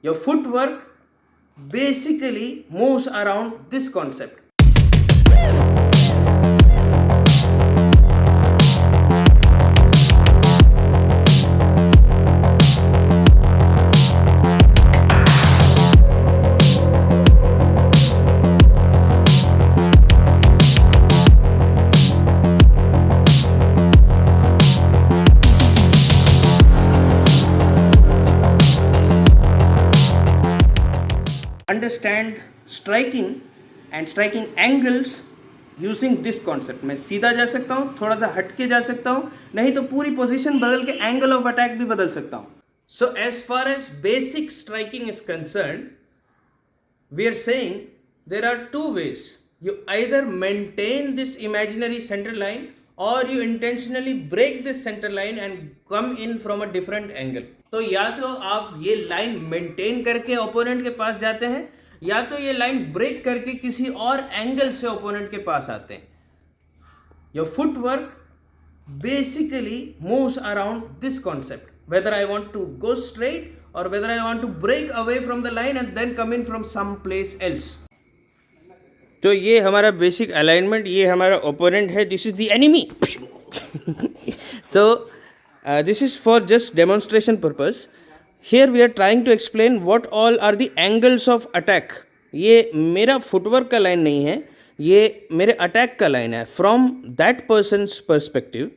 Your footwork basically moves around this concept. Understand striking and striking angles using this concept. मैं सीधा जा सकता हूँ, थोड़ा सा हटके जा सकता हूँ, नहीं तो पूरी पोजीशन बदल के एंगल ऑफ अटैक भी बदल सकता हूँ. So as far as basic striking is concern, we are saying there are two ways. You either maintain this imaginary center line or you intentionally break this center line and come in from a different angle. तो या तो आप ये line maintain करके opponent के पास जाते हैं, या तो ये लाइन ब्रेक करके किसी और एंगल से ओपोनेंट के पास आते हैं. Your footwork basically moves around this concept, whether I want to go straight or whether I want to break away from the line and then come in from some place else. तो ये हमारा basic alignment, ये हमारा opponent है, this is the enemy. तो this is for just demonstration purpose. Here we are trying to explain what all are the angles of attack. ये मेरा footwork का लाइन नहीं है, ये मेरे अटैक का लाइन है. From that person's perspective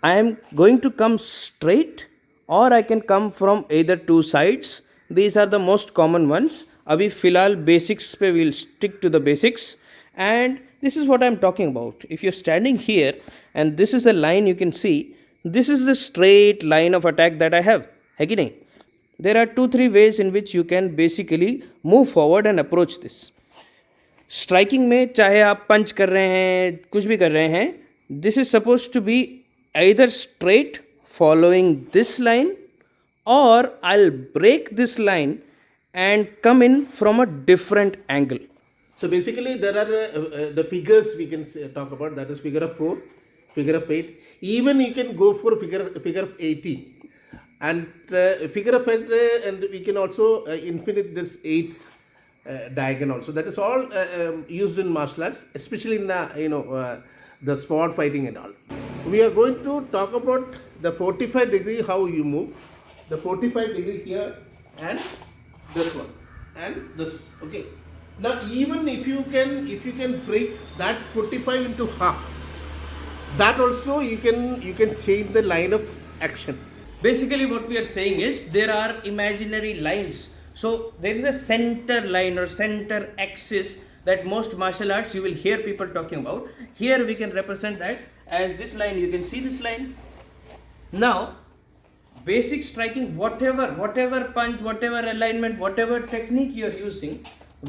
I am going to come straight or I can come from either two sides. These are the most common ones. अभी फिलहाल बेसिक्स पे we'll stick to the basics, and this is what I'm talking about. If you're standing here and this is the line you can see, this is the straight line of attack that I have, है कि नहीं? There are 2-3 ways in which you can basically move forward and approach this. Striking में चाहे आप पंच कर रहे हैं, कुछ भी कर रहे हैं, this is supposed to be either straight following this line, or I'll break this line and come in from a different angle. So basically there are the figures we can talk about, that is figure of 4, figure of 8, even you can go for figure of 18, and figure of 8, and we can also infinite this 8 diagonal also. That is all used in martial arts, especially in the sport fighting and all. We are going to talk about the 45 degree, how you move, the 45 degree here and this one and this. Okay. Now even if you can break that 45 into half, that also you can change the line of action. Basically what we are saying is there are imaginary lines. So there is a center line or center axis that most martial arts you will hear people talking about. Here we can represent that as this line. You can see this line. Now basic striking, whatever punch, whatever alignment, whatever technique you are using,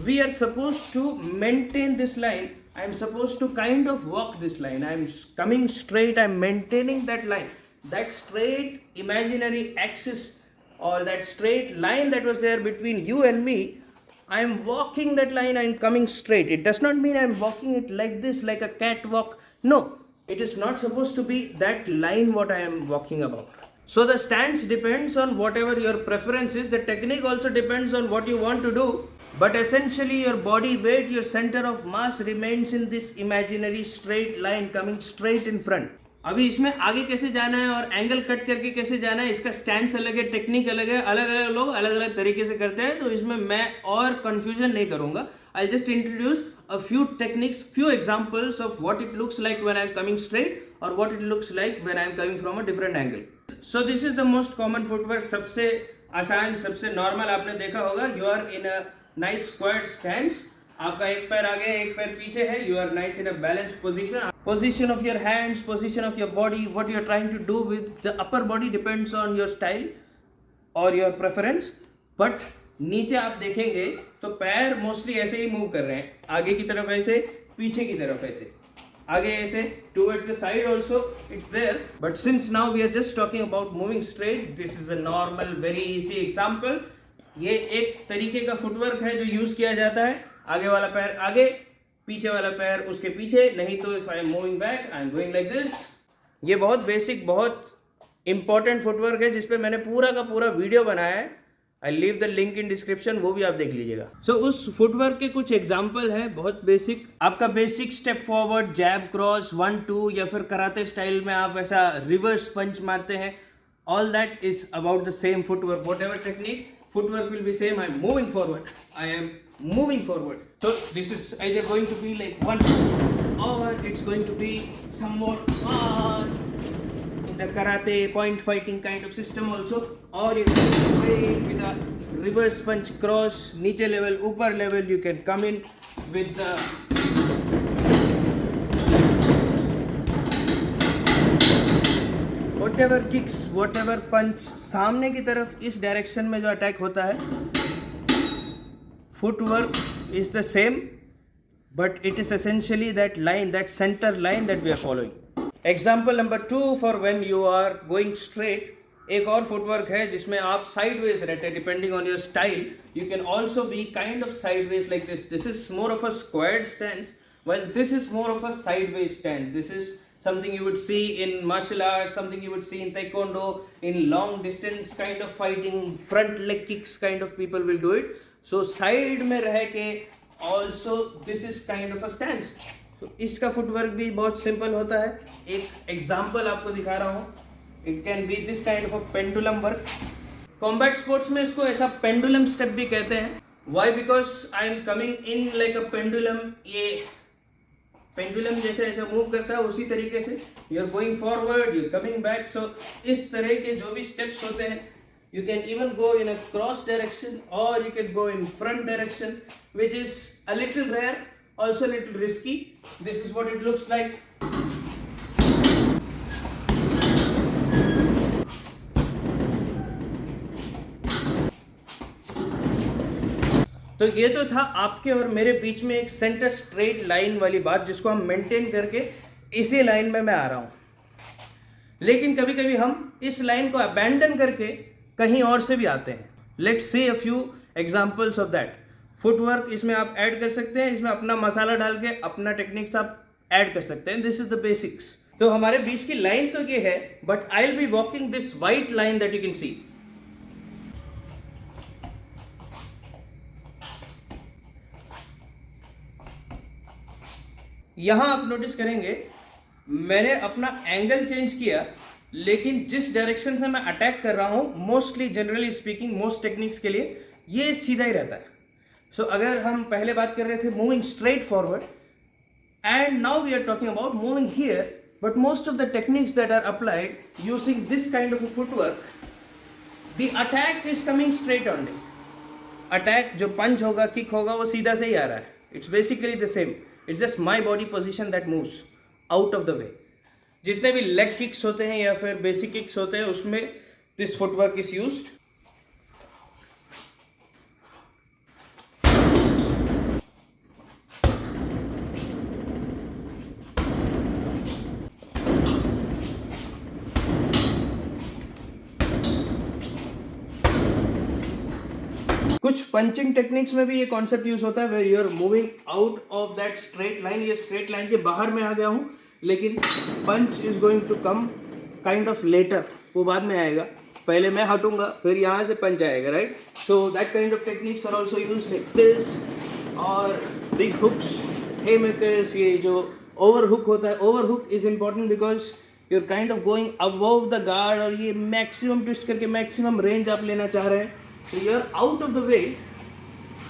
we are supposed to maintain this line. I am supposed to kind of walk this line. I am coming straight, I am maintaining that line, that straight imaginary axis or that straight line that was there between you and me. I am walking that line, I am coming straight. It does not mean I am walking it like this, like a catwalk. No, it is not supposed to be that line what I am walking about. So the stance depends on whatever your preference is. The technique also depends on what you want to do. But essentially your body weight, your center of mass remains in this imaginary straight line coming straight in front. अभी इसमें आगे कैसे जाना है और angle cut करके कैसे जाना है, इसका स्टैंस अलग है, टेक्निक अलग है, अलग अलग लोग अलग अलग तरीके से करते हैं. तो इसमें मैं और कंफ्यूजन नहीं करूंगा. I'll just introduce a few techniques, few examples of what it looks like when I'm coming straight or what it looks like when I'm coming from a different angle. So this is the most common footwork. सबसे आसान, सबसे normal आपने देखा होगा. You are in a nice squared stance. आपका एक पैर आगे एक पैर पीछे है. You are nice in a balanced position. Position of your hands, position of your body, what you are trying to do with the upper body depends on your style or your preference. But नीचे आप देखेंगे तो पैर mostly ऐसे ही move कर रहे हैं, आगे की तरफ ऐसे, पीछे की तरफ ऐसे, आगे ऐसे, towards the side also it's there. But since now we are just talking about moving straight, this is a normal very easy example. ये एक तरीके का फुटवर्क है जो यूज किया जाता है. आगे वाला पैर आगे, पीछे वाला पैर उसके पीछे, नहीं तो if I am moving back I am going like this. ये बहुत बेसिक, बहुत इंपॉर्टेंट फुटवर्क है जिसपे मैंने पूरा का पूरा वीडियो बनाया है. I leave the link in description, वो भी आप देख लीजिएगा. सो उस फुटवर्क के कुछ एग्जाम्पल है, बहुत बेसिक. आपका बेसिक स्टेप फॉरवर्ड, जैब क्रॉस 1-2, या फिर कराटे स्टाइल में आप ऐसा रिवर्स पंच मारते हैं. All that is about the same footwork. What ever technique, footwork will be same. I am moving forward, I am moving forward. So this is either going to be like one, or it's going to be some more in the karate point fighting kind of system also, or you can straight with a reverse punch cross, niche level, upper level. You can come in with the whatever kicks, whatever punch. सामने की तरफ इस direction में जो attack होता है, footwork is the same, but it is essentially that line, that centre line that we are following. Example number 2 for when you are going straight. एक और फुटवर्क है जिसमें आप साइडवेज रहते हैं, depending on your style. You can also be kind of sideways like this. This is more of a squared stance, while this is more of a sideways stance. This is something you would see in martial arts, something you would see in taekwondo, in long distance kind of fighting, front leg kicks kind of people will do it. So side में रह के also this is kind of a stance. So इसका footwork भी बहुत simple होता है. एक example आपको दिखा रहा हूँ. It can be this kind of a pendulum work. Combat sports में इसको ऐसा pendulum step भी कहते हैं. Why? Because I am coming in like a pendulum. ये पेंडुलम जैसे ऐसे मूव करता है उसी तरीके से you are going forward, you coming back. So इस तरह के जो भी स्टेप्स होते हैं, you can even go in a cross direction और you can go in front direction, which is a little rare, also little risky. This is what it looks like. तो ये तो था आपके और मेरे बीच में एक सेंटर स्ट्रेट लाइन वाली बात, जिसको हम मेंटेन करके इसी लाइन में मैं आ रहा हूँ. लेकिन कभी कभी हम इस लाइन को अबैंडन करके कहीं और से भी आते हैं. Let's see a few examples of that. Footwork इसमें आप ऐड कर सकते हैं, इसमें अपना मसाला डाल के अपना टेक्निक्स आप ऐड कर सकते हैं. This is the basics. तो हमारे बीच की लाइन तो ये है, but I will be walking this white line that you can see. यहां आप नोटिस करेंगे मैंने अपना एंगल चेंज किया, लेकिन जिस डायरेक्शन से मैं अटैक कर रहा हूं, mostly generally speaking most techniques के लिए ये सीधा ही रहता है. सो अगर हम पहले बात कर रहे थे moving straight forward, and now we are talking about moving here, but most of the techniques that are applied using this kind of footwork, the attack is coming straight only. Attack जो punch होगा, kick होगा, वो सीधा से ही आ रहा है. It's basically the same. It's just my body position that moves out of the way. जितने भी लेग किक्स होते हैं या फिर बेसिक किक्स होते हैं, उसमें दिस फुटवर्क इज यूज्ड. कुछ पंचिंग टेक्निक्स में भी ये कॉन्सेप्ट यूज होता है, where you are moving out of that straight line. ये स्ट्रेट लाइन के बाहर में आ गया हूँ, लेकिन punch is going to come kind of later. वो बाद में आएगा, पहले मैं हटूंगा, फिर यहाँ से पंच आएगा, right? So that kind of techniques are also use like this. और बिग हुक्स, हेमेकर्स, ये जो ओवर हुक होता है, over hook is important because you are kind of going above the guard, और ये मैक्सिमम ट्विस्ट करके maximum range आप लेना चाह रहे हैं. So you are out of the way,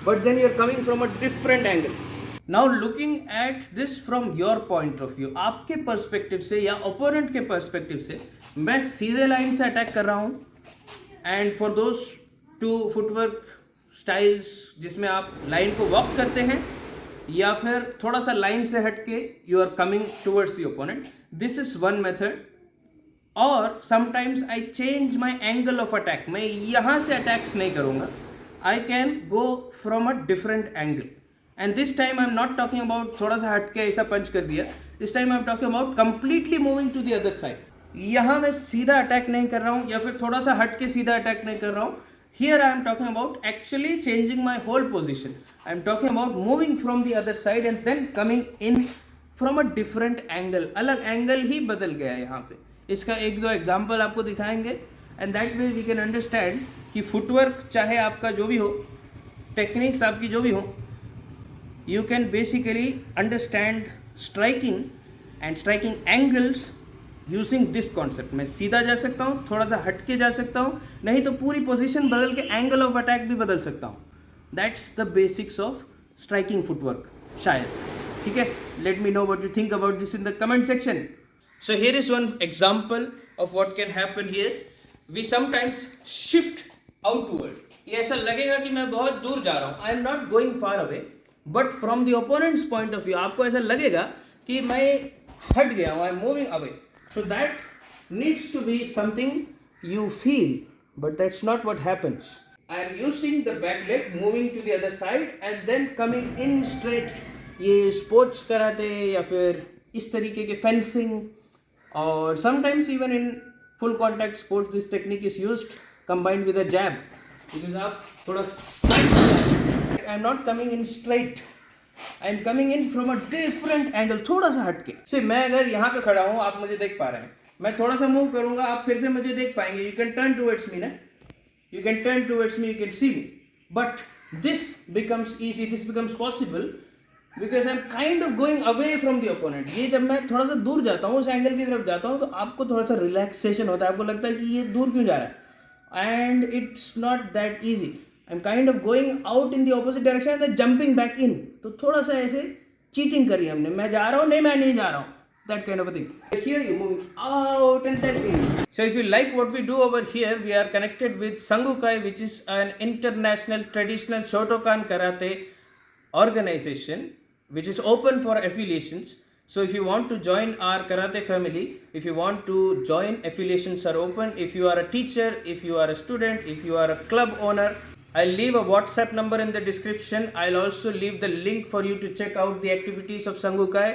but then you are coming from a different angle. Now looking at this from your point of view, आपके perspective से या ओपोनेंट के पर्सपेक्टिव से, मैं सीधे लाइन से अटैक कर रहा हूँ. And for those two footwork styles जिसमें आप लाइन को वॉक करते हैं या फिर थोड़ा सा लाइन से हट के you are coming towards the opponent, this is one method. और sometimes I change my angle of attack. मैं यहाँ से अटैक्स नहीं करूँगा, I can go from a different angle. And this time I am not talking about थोड़ा सा हट के ऐसा पंच कर दिया. This time I am talking about completely moving to the other side. यहाँ मैं सीधा अटैक नहीं कर रहा हूँ या फिर थोड़ा सा हट के सीधा अटैक नहीं कर रहा हूँ. Here I am talking about actually changing my whole position. I am talking about moving from the other side and then coming in from a different angle. अलग एंगल ही बदल गया है यहाँ पे. इसका एक दो एग्जाम्पल आपको दिखाएंगे. And that way we can understand कि फुटवर्क चाहे आपका जो भी हो, टेक्निक्स आपकी जो भी हो, you can basically understand striking and striking angles using this concept. मैं सीधा जा सकता हूँ, थोड़ा सा हट के जा सकता हूँ, नहीं तो पूरी पोजीशन बदल के एंगल ऑफ अटैक भी बदल सकता हूँ. That's the basics of striking footwork शायद. ठीक है, let me know what you think about this in the comment section. So here is one example of what can happen here. We sometimes shift outward. ये ऐसा लगेगा कि मैं बहुत दूर जा रहा हूँ, I am not going far away, but from the opponent's point of view आपको ऐसा लगेगा कि मैं हट गया हूँ, I am moving away. So that needs to be something you feel, but that's not what happens. I am using the back leg, moving to the other side and then coming in straight. ये sports karate या फिर इस तरीके के fencing और sometimes even in full contact sports this technique is used combined with a jab. Because आप थोड़ा side, I am not coming in straight, I am coming in from a different angle, थोड़ा सा हटके. से मैं अगर यहाँ पे खड़ा हूँ, आप मुझे देख पा रहे हैं, मैं थोड़ा सा मूव करूंगा, आप फिर से मुझे देख पाएंगे. You can turn towards me ना, you can turn towards me, you can see me, but this becomes easy, this becomes possible because I'm kind of going away from the opponent. ये जब मैं थोड़ा सा दूर जाता हूँ, उस एंगल की तरफ जाता हूँ, तो आपको थोड़ा सा रिलैक्सेशन होता है, आपको लगता है कि ये दूर क्यों जा रहा है, and it's not that easy. I'm kind of going out in the opposite direction and then jumping back in. तो थोड़ा सा ऐसे चीटिंग करी हमने, मैं जा रहा हूँ, नहीं मैं नहीं जा रहा हूँ, that kind of a thing. Here you're moving out and then in. So if you like what we do over here, we are connected with Sangukai, which is an international traditional Shotokan karate organization which is open for affiliations. So if you want to join our karate family, if you want to join, affiliations are open. If you are a teacher, if you are a student, if you are a club owner, I'll leave a WhatsApp number in the description. I'll also leave the link for you to check out the activities of Sangukai.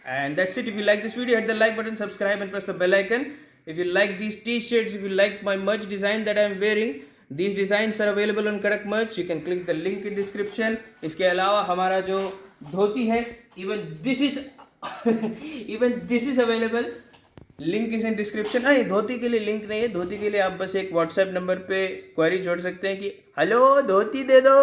And that's it. If you like this video, hit the like button, subscribe and press the bell icon. If you like these t-shirts, if you like my merch design that I am wearing, these designs are available on Kadak Merch. You can click the link in description. इसके अलावा हमारा जो धोती है, even this is available. Link is in description. नहीं, धोती के लिए link नहीं है. धोती के लिए आप बस एक व्हाट्सएप नंबर पे क्वेरी छोड़ सकते हैं कि हेलो धोती दे दो.